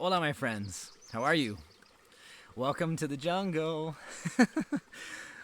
Hola, my friends. How are you? Welcome to the jungle.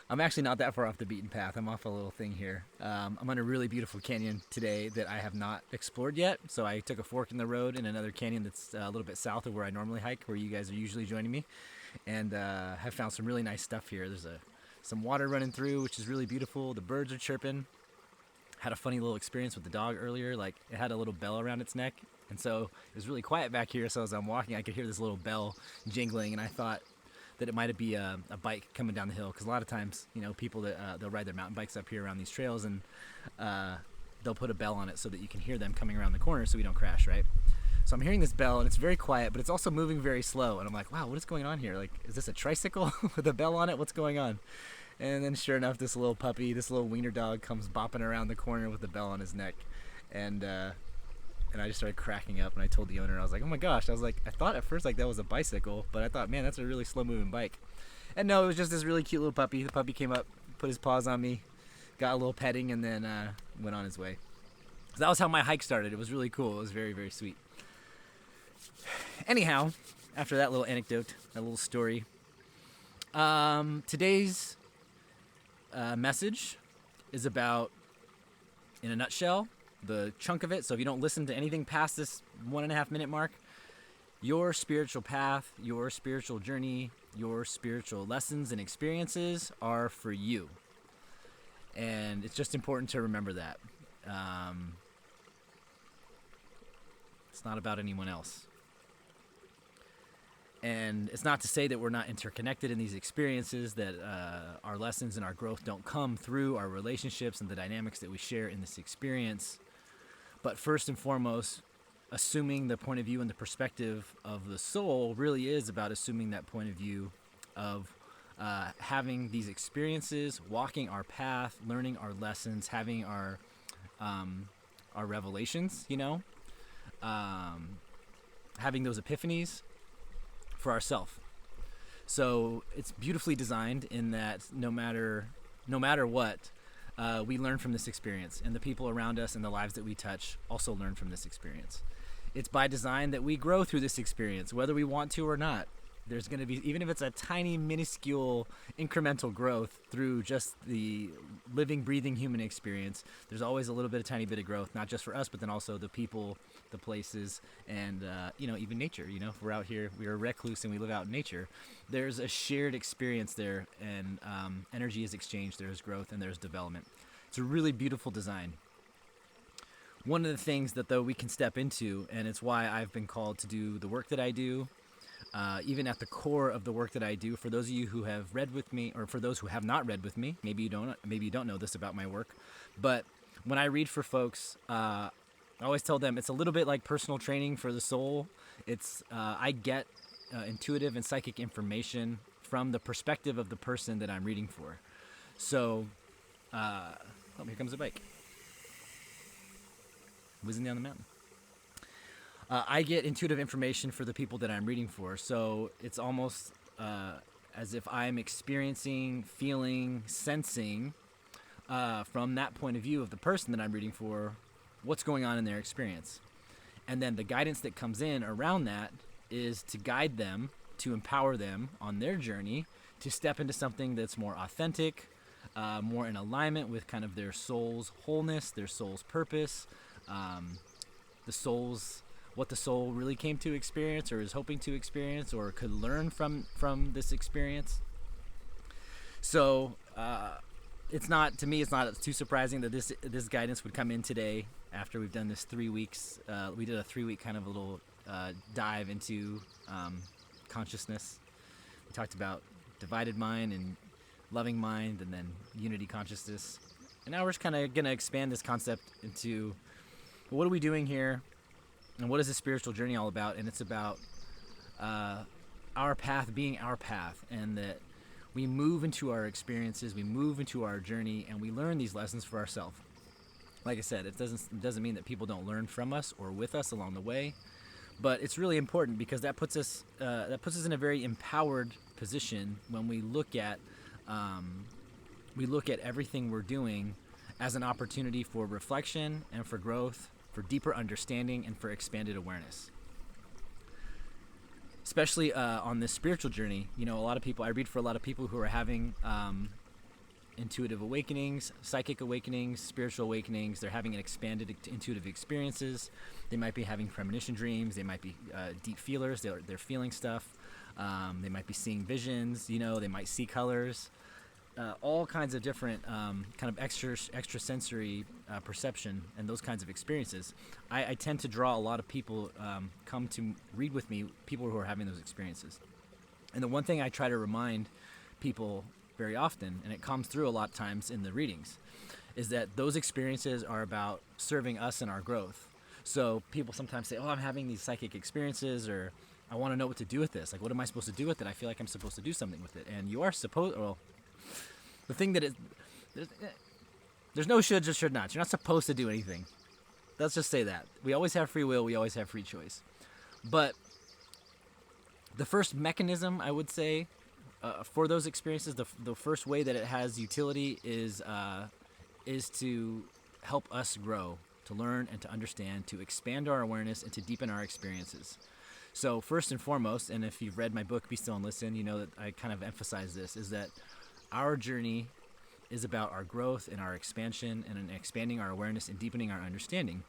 I'm actually not that far off the beaten path. I'm off a little thing here. I'm on a really beautiful canyon today that I have not explored yet. So I took a fork in the road in another canyon that's a little bit south of where I normally hike, where you guys are usually joining me, and have found some really nice stuff here. There's some water running through, which is really beautiful. The birds are chirping. Had a funny little experience with the dog earlier. Like, it had a little bell around its neck, and so it was really quiet back here. So as I'm walking, I could hear this little bell jingling, and I thought that it might be a bike coming down the hill, because a lot of times, people that they'll ride their mountain bikes up here around these trails, and they'll put a bell on it so that you can hear them coming around the corner so we don't crash, right? So I'm hearing this bell, and it's very quiet, but it's also moving very slow, and I'm like, wow, what is going on here? Like, is this a tricycle with a bell on it? What's going on? And then sure enough, this little puppy, this little wiener dog, comes bopping around the corner with the bell on his neck. And I just started cracking up, and I told the owner, I was like, oh my gosh. I was like, I thought at first like that was a bicycle, but I thought, man, that's a really slow moving bike. And no, it was just this really cute little puppy. The puppy came up, put his paws on me, got a little petting, and then went on his way. So that was how my hike started. It was really cool. It was very, very sweet. Anyhow, after that little anecdote, that little story, today's message is about, in a nutshell, the chunk of it. So if you don't listen to anything past this 1.5 minute mark, your spiritual path, your spiritual journey, your spiritual lessons and experiences are for you. And it's just important to remember that. It's not about anyone else. And it's not to say that we're not interconnected in these experiences, that our lessons and our growth don't come through our relationships and the dynamics that we share in this experience. But first and foremost, assuming the point of view and the perspective of the soul really is about assuming that point of view of having these experiences, walking our path, learning our lessons, having our revelations, having those epiphanies for ourselves. So it's beautifully designed in that no matter what, we learn from this experience, and the people around us and the lives that we touch also learn from this experience. It's by design that we grow through this experience, whether we want to or not. There's going to be, even if it's a tiny, minuscule, incremental growth through just the living, breathing human experience, there's always a little bit, a tiny bit of growth, not just for us, but then also the people, the places, and, even nature. If we're out here, we're a recluse and we live out in nature, there's a shared experience there, and energy is exchanged, there's growth, and there's development. It's a really beautiful design. One of the things that, though, we can step into, and it's why I've been called to do the work that I do, even at the core of the work that I do, for those of you who have read with me, or for those who have not read with me, maybe you don't know this about my work, but when I read for folks, I always tell them it's a little bit like personal training for the soul. It's I get intuitive and psychic information from the perspective of the person that I'm reading for. So, here comes a bike, whizzing down the mountain. I get intuitive information for the people that I'm reading for, so it's almost as if I'm experiencing, feeling, sensing from that point of view of the person that I'm reading for, what's going on in their experience. And then the guidance that comes in around that is to guide them, to empower them on their journey to step into something that's more authentic, more in alignment with kind of their soul's wholeness, their soul's purpose, what the soul really came to experience or is hoping to experience or could learn from this experience. So it's not too surprising that this guidance would come in today after we've done this 3 weeks. We did a 3-week kind of little dive into consciousness. We talked about divided mind and loving mind, and then unity consciousness. And now we're just kind of going to expand this concept into, well, what are we doing here? And what is this spiritual journey all about? And it's about our path being our path, and that we move into our experiences, we move into our journey, and we learn these lessons for ourselves. Like I said, it doesn't mean that people don't learn from us or with us along the way, but it's really important because that puts us in a very empowered position when we look at everything we're doing as an opportunity for reflection and for growth, for deeper understanding, and for expanded awareness. especially on this spiritual journey. A lot of people, I read for a lot of people who are having intuitive awakenings, psychic awakenings, spiritual awakenings. They're having an expanded intuitive experiences. They might be having premonition dreams. They might be deep feelers. They're feeling stuff. They might be seeing visions. They might see colors. All kinds of different kind of extrasensory perception and those kinds of experiences. I tend to draw a lot of people come to read with me, people who are having those experiences. And the one thing I try to remind people very often, and it comes through a lot of times in the readings, is that those experiences are about serving us in our growth. So people sometimes say, I'm having these psychic experiences, or I want to know what to do with this. Like, what am I supposed to do with it? I feel like I'm supposed to do something with it. And you are supposed, the thing that is, there's no shoulds or should nots. You're not supposed to do anything. Let's just say that. We always have free will. We always have free choice. But the first mechanism, I would say, for those experiences, the first way that it has utility is to help us grow, to learn and to understand, to expand our awareness and to deepen our experiences. So first and foremost, and if you've read my book, Be Still and Listen, you know that I kind of emphasize this, is that our journey is about our growth and our expansion and in expanding our awareness and deepening our understanding.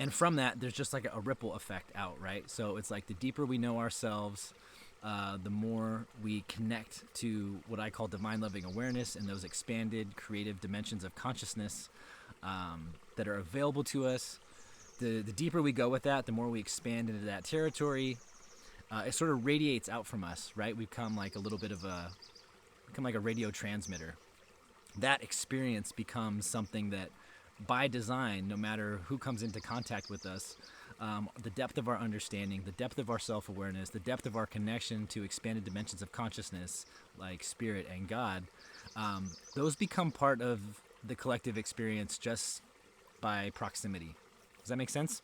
And from that, there's just like a ripple effect out, right? So it's like the deeper we know ourselves, the more we connect to what I call divine loving awareness and those expanded creative dimensions of consciousness that are available to us. The deeper we go with that, the more we expand into that territory. It sort of radiates out from us, right? We become like a little bit of become like a radio transmitter. That experience becomes something that, by design, no matter who comes into contact with us, the depth of our understanding, the depth of our self-awareness, the depth of our connection to expanded dimensions of consciousness, like spirit and God, those become part of the collective experience just by proximity. Does that make sense?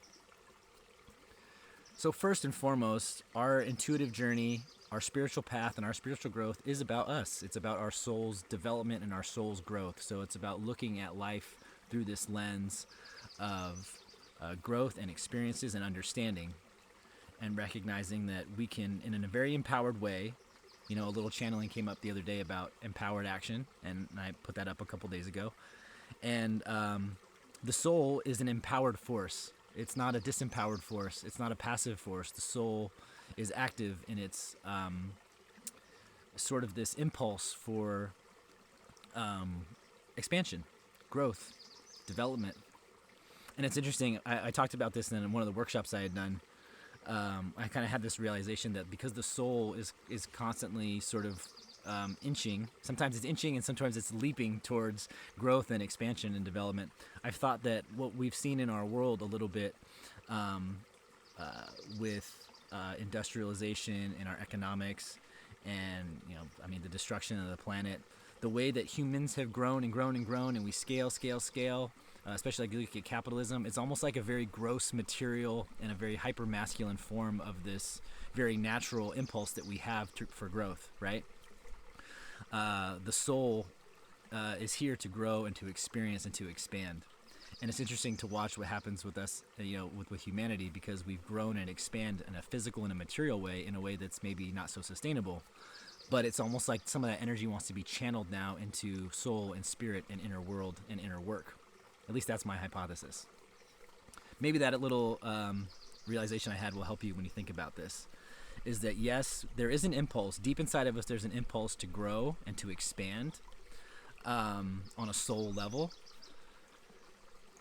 So first and foremost, our intuitive journey, our spiritual path, and our spiritual growth is about us. It's about our soul's development and our soul's growth. So it's about looking at life through this lens of growth and experiences and understanding, and recognizing that we can, in a very empowered way, a little channeling came up the other day about empowered action, and I put that up a couple days ago. And the soul is an empowered force. It's not a disempowered force. It's not a passive force. The soul is active in its sort of this impulse for expansion, growth, development. And it's interesting, I talked about this in one of the workshops I had done. I kind of had this realization that because the soul is constantly sort of inching, sometimes it's inching and sometimes it's leaping towards growth and expansion and development. I've thought that what we've seen in our world a little bit with industrialization and our economics and, the destruction of the planet, the way that humans have grown and grown and grown, and we scale, especially like you look at capitalism, it's almost like a very gross material and a very hyper-masculine form of this very natural impulse that we have for growth, right? The soul is here to grow and to experience and to expand. And it's interesting to watch what happens with us, with humanity, because we've grown and expand in a physical and a material way, in a way that's maybe not so sustainable. But it's almost like some of that energy wants to be channeled now into soul and spirit and inner world and inner work. At least that's my hypothesis. Maybe that little realization I had will help you when you think about this, is that yes, there is an impulse. Deep inside of us, there's an impulse to grow and to expand on a soul level.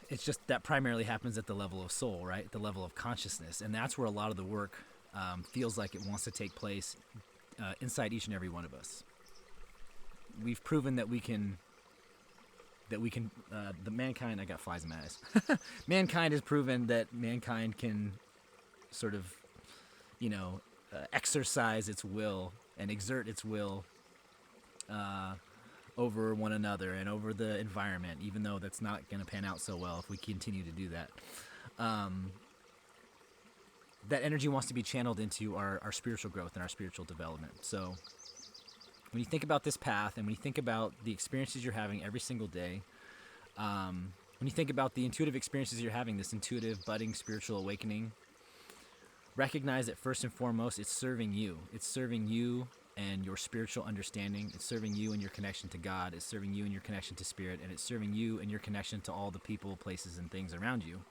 It's just that primarily happens at the level of soul, right? The level of consciousness. And that's where a lot of the work feels like it wants to take place inside each and every one of us. We've proven that we can, the mankind, I got flies in my eyes. Mankind has proven that mankind can sort of, exercise its will and exert its will over one another and over the environment, even though that's not going to pan out so well if we continue to do that. That energy wants to be channeled into our spiritual growth and our spiritual development. So when you think about this path and when you think about the experiences you're having every single day, when you think about the intuitive experiences you're having, this intuitive, budding spiritual awakening, recognize that first and foremost, it's serving you. It's serving you and your spiritual understanding. It's serving you and your connection to God. It's serving you and your connection to Spirit. And it's serving you and your connection to all the people, places, and things around you.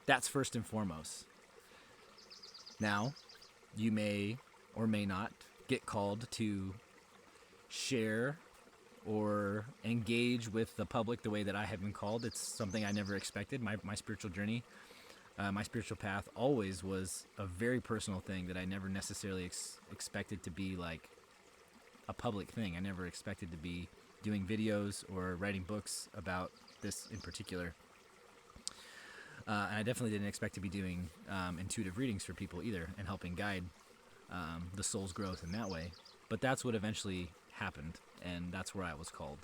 That's first and foremost. Now, you may or may not get called to share or engage with the public the way that I have been called. It's something I never expected. My spiritual journey, my spiritual path always was a very personal thing that I never necessarily expected to be like a public thing. I never expected to be doing videos or writing books about this in particular. And I definitely didn't expect to be doing intuitive readings for people either and helping guide the soul's growth in that way. But that's what eventually happened, and that's where I was called.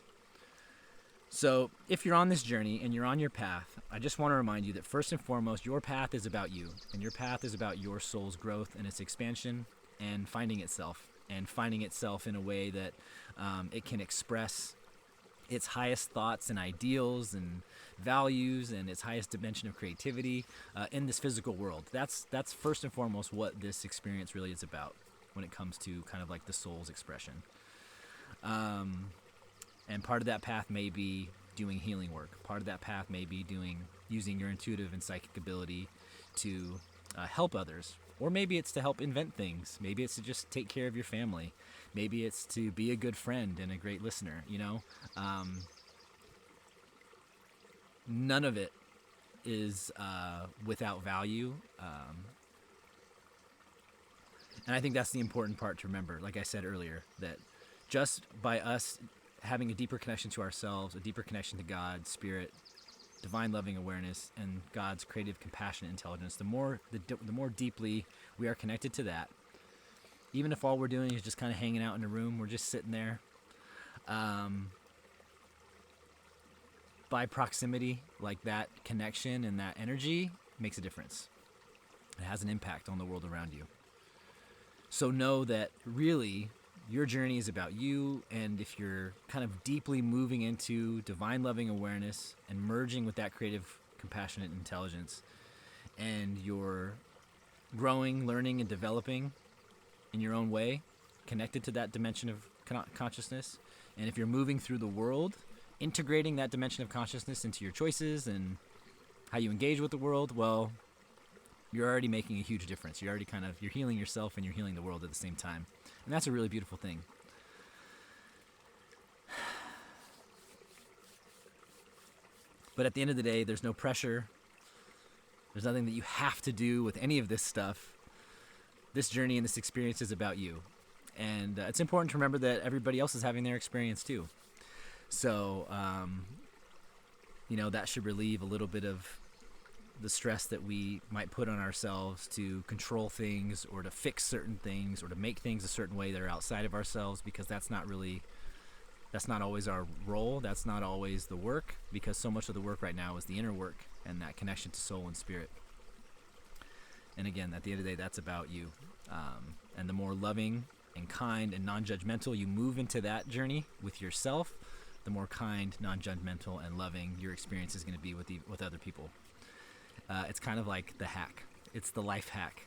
So if you're on this journey and you're on your path, I just want to remind you that first and foremost, your path is about you, and your path is about your soul's growth and its expansion and finding itself in a way that it can express its highest thoughts and ideals and values and its highest dimension of creativity in this physical world. That's first and foremost what this experience really is about when it comes to kind of like the soul's expression. And part of that path may be doing healing work. Part of that path may be using your intuitive and psychic ability to help others. Or maybe it's to help invent things. Maybe it's to just take care of your family. Maybe it's to be a good friend and a great listener, you know? None of it is without value. And I think that's the important part to remember, like I said earlier, that just by us having a deeper connection to ourselves, a deeper connection to God, Spirit, divine loving awareness, and God's creative, compassionate intelligence, the more deeply we are connected to that, even if all we're doing is just kind of hanging out in a room, we're just sitting there, by proximity, like that connection and that energy makes a difference. It has an impact on the world around you. So know that really your journey is about you, and if you're kind of deeply moving into divine loving awareness and merging with that creative, compassionate intelligence, and you're growing, learning, and developing in your own way, connected to that dimension of consciousness, and if you're moving through the world, integrating that dimension of consciousness into your choices and how you engage with the world, well, you're already making a huge difference. You're healing yourself and you're healing the world at the same time. And that's a really beautiful thing. But at the end of the day, there's no pressure. There's nothing that you have to do with any of this stuff. This journey and this experience is about you. And it's important to remember that everybody else is having their experience too. So, that should relieve a little bit of the stress that we might put on ourselves to control things or to fix certain things or to make things a certain way that are outside of ourselves, because that's not always our role. That's not always the work, because so much of the work right now is the inner work and that connection to soul and spirit. And again, at the end of the day, that's about you. And the more loving and kind and non-judgmental you move into that journey with yourself, the more kind, non-judgmental, and loving your experience is going to be with other people. It's kind of like the hack. It's the life hack.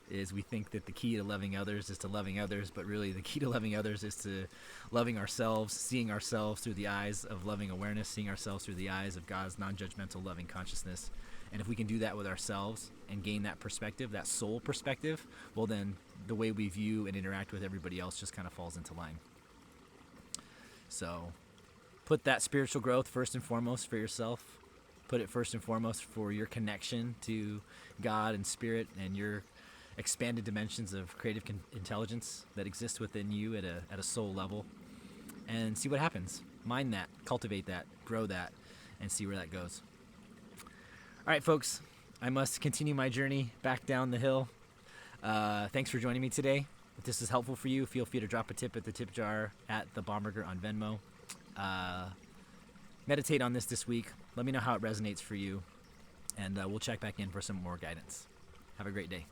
Is we think that the key to loving others is to loving others, but really the key to loving others is to loving ourselves, seeing ourselves through the eyes of loving awareness, seeing ourselves through the eyes of God's non-judgmental loving consciousness. And if we can do that with ourselves and gain that perspective, that soul perspective, well then the way we view and interact with everybody else just kind of falls into line. So put that spiritual growth first and foremost for yourself. Put it first and foremost for your connection to God and Spirit and your expanded dimensions of creative intelligence that exist within you at a soul level, and see what happens. Mine that, cultivate that, grow that, and see where that goes. All right, folks, I must continue my journey back down the hill. Thanks for joining me today. If this is helpful for you, feel free to drop a tip at the tip jar at the Bomberger on Venmo. Meditate on this week. Let me know how it resonates for you, and we'll check back in for some more guidance. Have a great day.